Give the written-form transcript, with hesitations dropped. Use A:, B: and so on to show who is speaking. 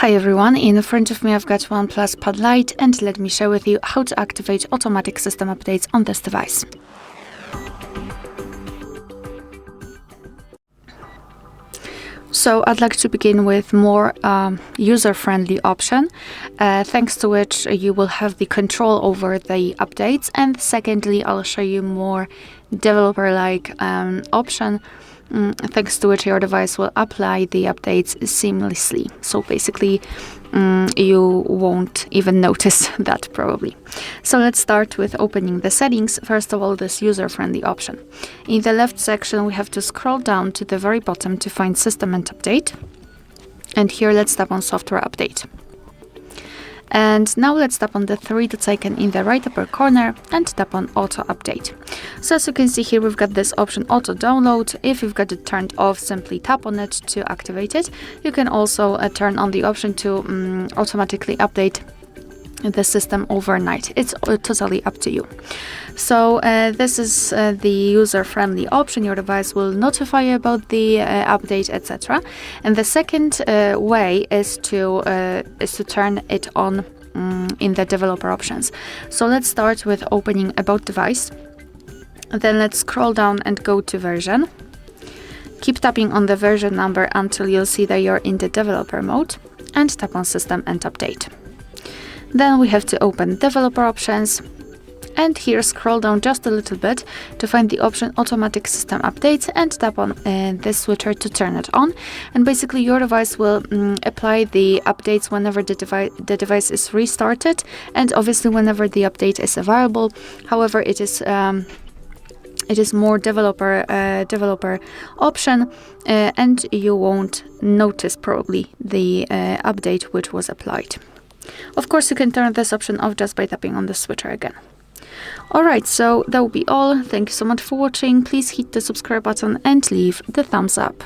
A: Hi everyone, in front of me I've got OnePlus Pad Lite, and let me share with you how to activate automatic system updates on this device. So I'd like to begin with more user-friendly option, thanks to which you will have the control over the updates. And secondly, I'll show you more developer-like option, thanks to which your device will apply the updates seamlessly. So basically, you won't even notice that probably. So let's start with opening the settings. First of all, this user-friendly option. In the left section, we have to scroll down to the very bottom to find System and Update. And here, let's tap on Software Update. And now let's tap on the three dots icon in the right upper corner and tap on Auto Update. So as you can see here, we've got this option Auto Download. If you've got it turned off, simply tap on it to activate it. You can also turn on the option to automatically update the system overnight. It's totally up to you. So this is the user-friendly option. Your device will notify you about the update, etc. And the second way is to turn it on in the developer options. So let's start with opening About Device. Then let's scroll down and go to Version. Keep tapping on the version number until you'll see that you're in the developer mode, and tap on System and Update. Then we have to open Developer Options, and here scroll down just a little bit to find the option Automatic System Updates, and tap on this switcher to turn it on. And basically your device will apply the updates whenever the device is restarted, and obviously whenever the update is available. However, it is more developer option, and you won't notice probably the update which was applied. Of course, you can turn this option off just by tapping on the switcher again. Alright, so that will be all. Thank you so much for watching. Please hit the subscribe button and leave the thumbs up.